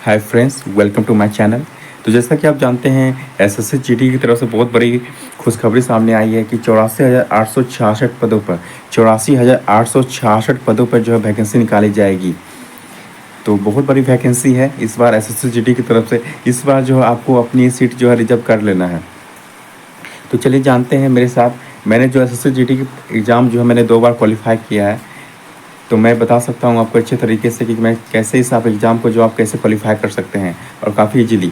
Hi friends, welcome to my channel. तो जैसा कि आप जानते हैं, एसएससी जीडी की तरफ से बहुत बड़ी खुशखबरी सामने आई है कि 84,866 पदों पर 84,866 पदों पर जो है वैकेंसी निकाली जाएगी। तो बहुत बड़ी वैकेंसी है इस बार एसएससी जीडी की तरफ से। इस बार जो है आपको अपनी सीट जो है रिजर्व कर लेना है। तो चलिए जानते हैं मेरे साथ। मैंने जो एसएससी जीडी की एग्ज़ाम जो है मैंने 2 बार क्वालिफाई किया है। तो मैं बता सकता हूँ आपको अच्छे तरीके से कि मैं कैसे इस आप एग्ज़ाम को जो आप कैसे क्वालिफाई कर सकते हैं और काफ़ी इजीली।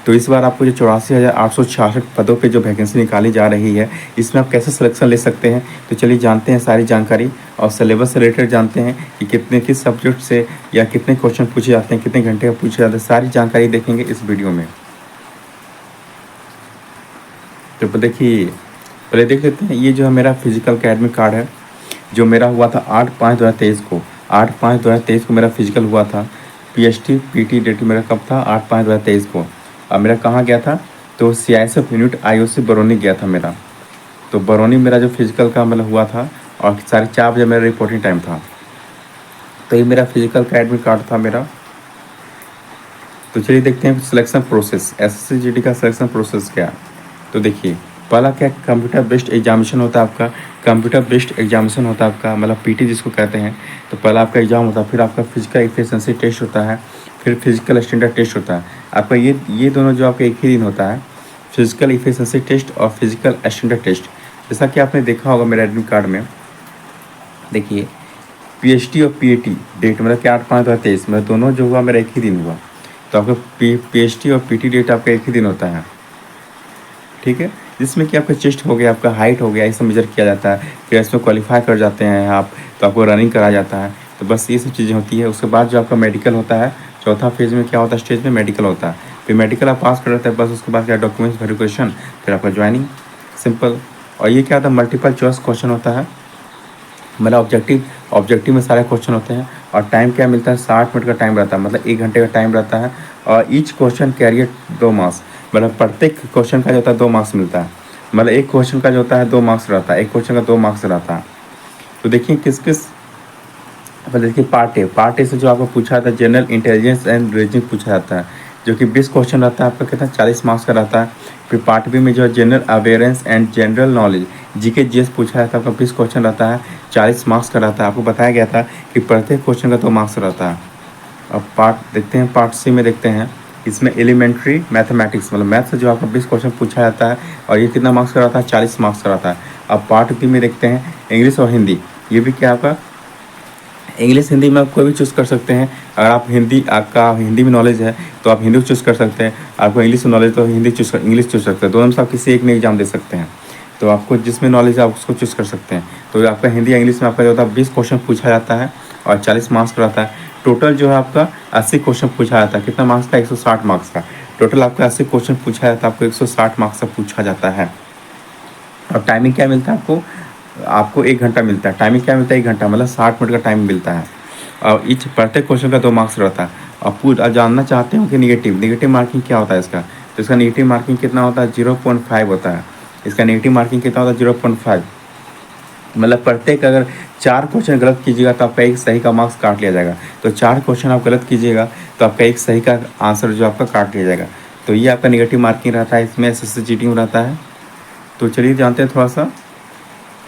तो इस बार आपको जो 84,866 पदों पे जो वैकेंसी निकाली जा रही है, इसमें आप कैसे सिलेक्शन ले सकते हैं। तो चलिए जानते हैं सारी जानकारी और सिलेबस से रिलेटेड जानते हैं कि कितने किस सब्जेक्ट से या कितने क्वेश्चन पूछे जाते हैं, कितने घंटे का पूछे जाते हैं, सारी जानकारी देखेंगे इस वीडियो में। तो देखिए, पहले देख लेते हैं। ये जो है मेरा फिजिकल का एडमिट कार्ड है, जो मेरा हुआ था 8/5/2023 को। 8/5/2023 को मेरा फिजिकल हुआ था। पीएचटी पीटी डेट मेरा कब था? 8/5/2023 को। अब मेरा कहाँ गया था? तो सीआईएसएफ यूनिट आईओसी बरौनी गया था मेरा। तो बरौनी मेरा जो फिजिकल का मतलब हुआ था और 4:30 मेरा रिपोर्टिंग टाइम था। तो ये मेरा फिजिकल का एडमिट कार्ड था मेरा। तो चलिए देखते हैं सिलेक्शन प्रोसेस, एसएससी जीडी का सिलेक्शन प्रोसेस क्या है। तो देखिए, पहला क्या, कंप्यूटर बेस्ड एग्जामिनेशन होता है आपका। कंप्यूटर बेस्ड एग्जामिनेशन होता है आपका, मतलब पीटी जिसको कहते हैं। तो पहला आपका एग्जाम होता है, फिर आपका फिजिकल एफिशिएंसी टेस्ट होता है, फिर फिजिकल स्टैंडर्ड टेस्ट होता है आपका। ये दोनों जो आपका एक ही दिन होता है, फिजिकल एफिशिएंसी टेस्ट और फिजिकल स्टैंडर्ड टेस्ट। जैसा कि आपने देखा होगा मेरे एडमिट कार्ड में, देखिए पीएचटी और पीएटी डेट मतलब कि 8/5/2023 में दोनों जो हुआ मेरा एक ही दिन हुआ। तो आपका पीएचटी और पीटी डेट आपका एक ही दिन होता है, ठीक है। जिसमें कि आपका चेस्ट हो गया, आपका हाइट हो गया, ये सब मेजर किया जाता है। फिर इसमें क्वालिफाई कर जाते हैं आप, तो आपको रनिंग कराया जाता है। तो बस ये सब चीज़ें होती है। उसके बाद जो आपका मेडिकल होता है, चौथा फेज़ में क्या होता है, स्टेज में मेडिकल होता है। फिर मेडिकल आप पास कर जाते हैं, बस उसके बाद क्या, डॉक्यूमेंट्स वेरिफिकेशन, फिर आपका ज्वाइनिंग, सिंपल। और ये क्या होता है, मल्टीपल चॉइस क्वेश्चन होता है, मतलब ऑब्जेक्टिव में सारे क्वेश्चन होते हैं। और टाइम क्या मिलता है, 60 मिनट का टाइम रहता है, मतलब 1 घंटे का टाइम रहता है। और ईच क्वेश्चन कैरियर 2 मार्क्स, मतलब प्रत्येक क्वेश्चन का जो होता है 2 मार्क्स मिलता है। मतलब एक क्वेश्चन का जो होता है 2 मार्क्स रहता है, एक क्वेश्चन का 2 मार्क्स रहता है। तो देखिए किस किस, मतलब देखिए पार्ट ए से जो आपको पूछा जाता है जनरल इंटेलिजेंस एंड रीजनिंग पूछा जाता है, जो कि 20 क्वेश्चन रहता है आपका, कितना 40 मार्क्स का रहता है। फिर पार्ट बी में जो है general awareness and general knowledge GK GS पूछा जाता है, आपका 20 क्वेश्चन रहता है, 40 मार्क्स का रहता है। आपको बताया गया था कि प्रत्येक क्वेश्चन का 2 मार्क्स रहता है। अब पार्ट देखते हैं, पार्ट सी में देखते हैं। इसमें एलिमेंट्री मैथमेटिक्स, मतलब मैथ से जो आपका 20 क्वेश्चन पूछा जाता है और ये कितना मार्क्स का रहता है, 40 मार्क्स का रहता है। अब पार्ट बी में देखते हैं इंग्लिश और हिंदी। ये भी क्या आपका, इंग्लिश हिंदी में आप कोई भी चूज़ कर सकते हैं। अगर आप आपका हिंदी में नॉलेज है तो आप हिंदी चूज़ कर सकते हैं। आपको इंग्लिश में नॉलेज तो इंग्लिश चूज़ सकते हैं। दोनों में से आप किसी एक में एग्जाम दे सकते हैं। तो आपको जिसमें नॉलेज है आप उसको चूज़ कर सकते हैं। तो आपका हिंदी या इंग्लिश में आपका जो होता है 20 क्वेश्चन पूछा जाता है और 40 मार्क्स का रहता है। टोटल जो है आपका 80 क्वेश्चन पूछा जाता है। कितना मार्क्स का, 160 मार्क्स का। टोटल आपका 80 क्वेश्चन पूछा जाता है, आपको 160 मार्क्स का पूछा जाता है। और टाइमिंग क्या मिलता है आपको 1 घंटा मिलता है। टाइमिंग क्या मिलता है, 1 घंटा, मतलब 60 मिनट का टाइम मिलता है। और ईच प्रत्येक क्वेश्चन का 2 मार्क्स रहता है। और पूरा जानना चाहते हो कि निगेटिव मार्किंग क्या होता है इसका, तो इसका निगेटिव मार्किंग कितना होता है, 0.5 होता है। इसका निगेटिव मार्किंग कितना होता है, 0.5। मतलब प्रत्येक अगर 4 क्वेश्चन गलत कीजिएगा तो आपका एक सही का मार्क्स काट लिया जाएगा। तो 4 क्वेश्चन आप गलत कीजिएगा तो आपका एक सही का आंसर जो आपका काट लिया जाएगा। तो ये आपका निगेटिव मार्किंग रहता है, इसमें एसएससी जीडी में रहता है। तो चलिए जानते हैं थोड़ा सा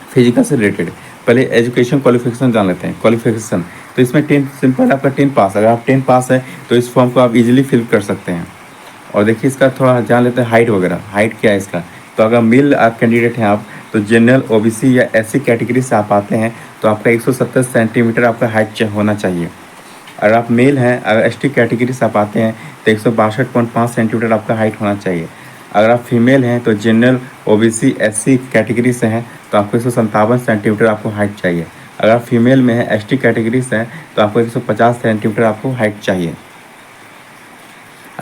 फिजिकल से रिलेटेड। पहले एजुकेशन क्वालिफिकेशन जान लेते हैं। क्वालिफिकेशन तो इसमें 10 सिंपल, आपका 10 पास। अगर आप 10 पास है तो इस फॉर्म को आप इजीली फिल कर सकते हैं। और देखिए इसका थोड़ा जान लेते हैं हाइट वगैरह। हाइट क्या है इसका, तो अगर मेल आप कैंडिडेट हैं आप, तो जनरल ओबीसी या एससी कैटेगरी से आप आते हैं तो आपका 170 सेंटीमीटर आपका हाइट होना चाहिए। अगर आप मेल हैं, अगर एसटी कैटेगरी से आप आते हैं तो 162.5 सेंटीमीटर आपका हाइट होना चाहिए। अगर आप फीमेल हैं तो जनरल ओबीसी एससी कैटेगरी से हैं तो आपको 157 सेंटीमीटर आपको हाइट चाहिए। अगर आप फीमेल में हैं, एसटी कैटेगरी से हैं, तो आपको 150 सेंटीमीटर आपको हाइट चाहिए।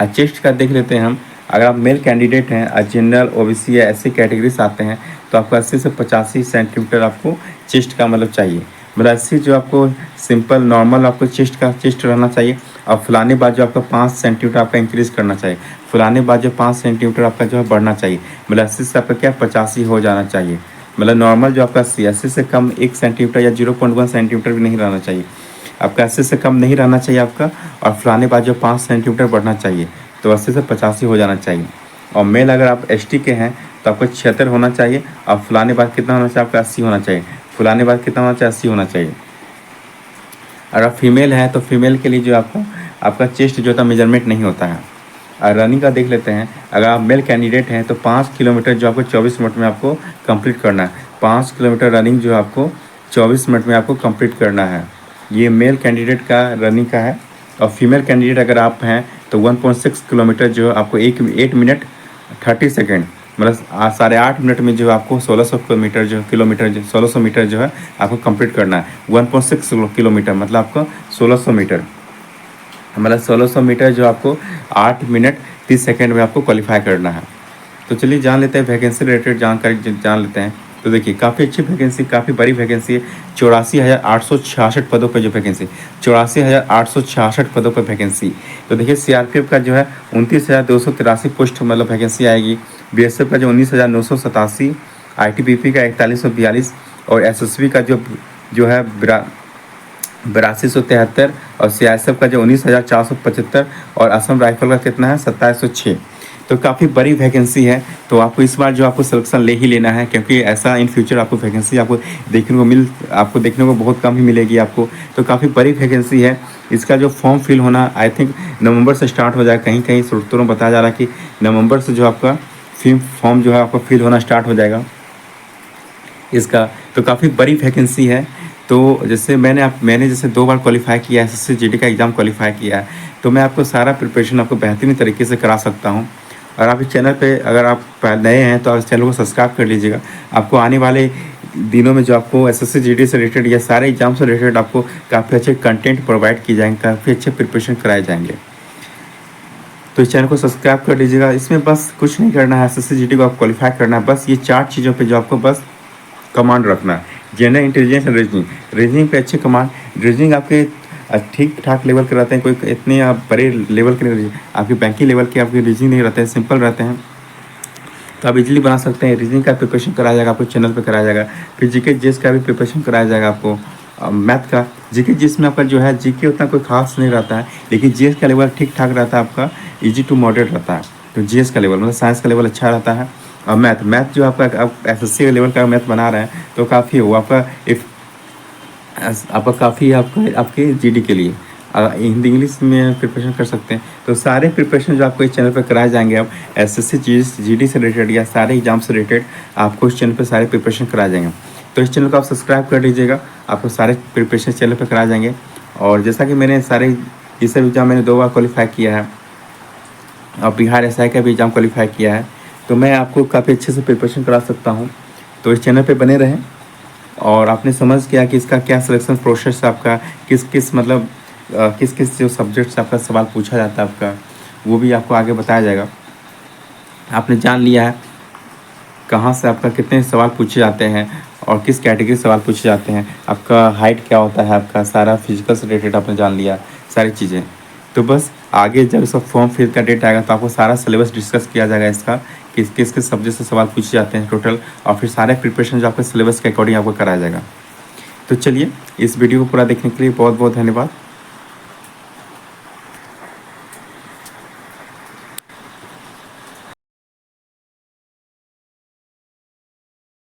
चेस्ट का देख लेते हैं हम। अगर आप मेल कैंडिडेट हैं, जनरल ओबीसी या एससी कैटेगरी से आते हैं तो आपको 80 से 85 सेंटीमीटर आपको चेस्ट का मतलब चाहिए। मतलब 80 जो आपको सिंपल नॉर्मल आपको चेस्ट रहना चाहिए। और फुलाने बाद जो आपका 5 सेंटीमीटर आपका इंक्रीज़ करना चाहिए। फुलाने बाद जो 5 सेंटीमीटर आपका जो है बढ़ना चाहिए। मतलब 80 से आपका क्या 85 हो जाना चाहिए। मतलब नॉर्मल जो आपका 80 से कम 1 सेंटीमीटर या 0.1 सेंटीमीटर भी नहीं रहना चाहिए। आपका 80 से कम नहीं रहना चाहिए आपका, और फुलाने बाद जो 5 सेंटीमीटर बढ़ना चाहिए, तो 80 से 85 हो जाना चाहिए। और मेल अगर आप एसटी के हैं तो आपको 76 होना चाहिए, और फुलाने बाद कितना होना चाहिए आपका 80 होना चाहिए, फुलाने बाद कितना होना चाहिए 80 होना चाहिए। अगर आप फीमेल हैं तो फीमेल के लिए जो आपका चेस्ट जो होता है मेजरमेंट नहीं होता है। और रनिंग का देख लेते हैं, अगर आप मेल कैंडिडेट हैं तो 5 किलोमीटर जो आपको 24 मिनट में आपको कंप्लीट करना है। 5 किलोमीटर रनिंग जो आपको 24 मिनट में आपको कंप्लीट करना है। ये मेल कैंडिडेट का रनिंग का है। और फीमेल कैंडिडेट अगर आप हैं तो 1.6 किलोमीटर जो आपको 8 मिनट 30 सेकेंड, मतलब 8.5 मिनट में जो आपको 1600 किलोमीटर जो 1600 मीटर जो है आपको कंप्लीट करना है। 1.6 किलोमीटर मतलब आपको 1600 मीटर, मतलब 1600 मीटर जो आपको 8 मिनट 30 सेकेंड में आपको क्वालिफाई करना है। तो चलिए जान लेते हैं वैकेंसी रिलेटेड जानकारी जान लेते हैं। तो देखिए काफ़ी अच्छी वैकेंसी, काफ़ी बड़ी वैकेंसी है। 84,866 पदों पर जो वैकेंसी, 84,866 पदों पर वैकेंसी। तो देखिए सीआरपीएफ का जो है 29,283 पोस्ट मतलब वैकेंसी आएगी। बीएसएफ का जो 19,987, आईटीबीपी का 4142, और एसएसबी का जो है 8273, और सीआईएसएफ का जो 19,475, और असम राइफल का कितना है 2706। तो काफ़ी बड़ी वैकेंसी है। तो आपको इस बार जो आपको सिलेक्शन ले ही लेना है, क्योंकि ऐसा इन फ्यूचर आपको वैकेंसी आपको देखने को बहुत कम ही मिलेगी आपको। तो काफ़ी बड़ी वैकेंसी है। इसका जो फॉर्म फिल होना आई थिंक नवंबर से स्टार्ट हो जाएगा। कहीं कहीं सूत्रों में बताया जा रहा है कि नवंबर से जो आपका फॉर्म जो है आपका फिल होना स्टार्ट हो जाएगा इसका। तो काफ़ी बड़ी वैकेंसी है। तो जैसे मैंने जैसे 2 बार क्वालिफाई किया है, एसएससी जीडी का एग्ज़ाम क्वालिफाई किया है, तो मैं आपको सारा प्रिपरेशन आपको बेहतरीन तरीके से करा सकता हूँ। और आप इस चैनल पे अगर आप नए हैं तो इस चैनल को सब्सक्राइब कर लीजिएगा। आपको आने वाले दिनों में जो आपको एसएससी जीडी से रिलेटेड या सारे एग्जाम से रिलेटेड आपको काफ़ी अच्छे कंटेंट प्रोवाइड किए जाएंगे, काफ़ी अच्छे प्रिपरेशन कराए जाएंगे। तो इस चैनल को सब्सक्राइब कर लीजिएगा। इसमें बस कुछ नहीं करना है, एसएससी जीडी को आप क्वालिफाई करना है। बस ये 4 चीज़ों पर जो आपको बस कमांड रखना है। जनरल इंटेलिजेंस एंड रीजनिंग पे अच्छे कमांड, रीजनिंग आपके ठीक ठाक लेवल के रहते हैं, कोई इतने आप बड़े लेवल के नहीं, आपकी बैंकिंग लेवल के आपके रीजनिंग नहीं रहते हैं, सिंपल रहते हैं। तो आप इजीली बना सकते हैं। रीजनिंग का प्रिपरेशन कराया जाएगा आपको चैनल पे कराया जाएगा। फिर जीके जीएस का भी प्रिपरेशन कराया जाएगा आपको। मैथ का जीके जीएस में आपका जो है जीके उतना कोई खास नहीं रहता है, लेकिन जीएस का लेवल ठीक ठाक रहता है आपका, ईजी टू मॉडरेट रहता है। तो जीएस का लेवल मतलब साइंस का लेवल अच्छा रहता है। और मैथ जो आपका आप एसएससी लेवल का मैथ बना रहे हैं तो काफ़ी वो आपका काफ़ी आपके जीडी के लिए हिंदी इंग्लिश में प्रिपरेशन कर सकते हैं। तो सारे प्रिपरेशन जो आपको इस चैनल पर कराए जाएंगे, आप एसएससी जीडी से रिलेटेड या सारे एग्जाम से रिलेटेड आपको इस चैनल पर सारे प्रिपरेशन कराए जाएंगे। तो इस चैनल को आप सब्सक्राइब कर लीजिएगा, आपको सारे प्रिपरेशन चैनल पर कराए जाएंगे। और जैसा कि मैंने ये सब एग्ज़ाम मैंने 2 बार क्वालिफाई किया है, और बिहार एसआई का भी एग्ज़ाम क्वालिफाई किया है, तो मैं आपको काफ़ी अच्छे से प्रिपरेशन करा सकता हूँ। तो इस चैनल पे बने रहें। और आपने समझ किया कि इसका क्या सिलेक्शन प्रोसेस आपका किस किस जो सब्जेक्ट से आपका सवाल पूछा जाता है आपका, वो भी आपको आगे बताया जाएगा। आपने जान लिया है कहाँ से आपका कितने सवाल पूछे जाते हैं और किस कैटेगरी सवाल पूछे जाते हैं, आपका हाइट क्या होता है, आपका सारा फिजिकल से रिलेटेड आपने जान लिया सारी चीज़ें। तो बस आगे जब इसका फॉर्म फिल का डेट आएगा तो आपको सारा सिलेबस डिस्कस किया जाएगा इसका, किस किस सब्जेक्ट से सवाल पूछे जाते हैं टोटल, और फिर सारे प्रिपरेशन जो आपके सिलेबस के अकॉर्डिंग आपको कराया जाएगा। तो चलिए इस वीडियो को पूरा देखने के लिए बहुत बहुत धन्यवाद।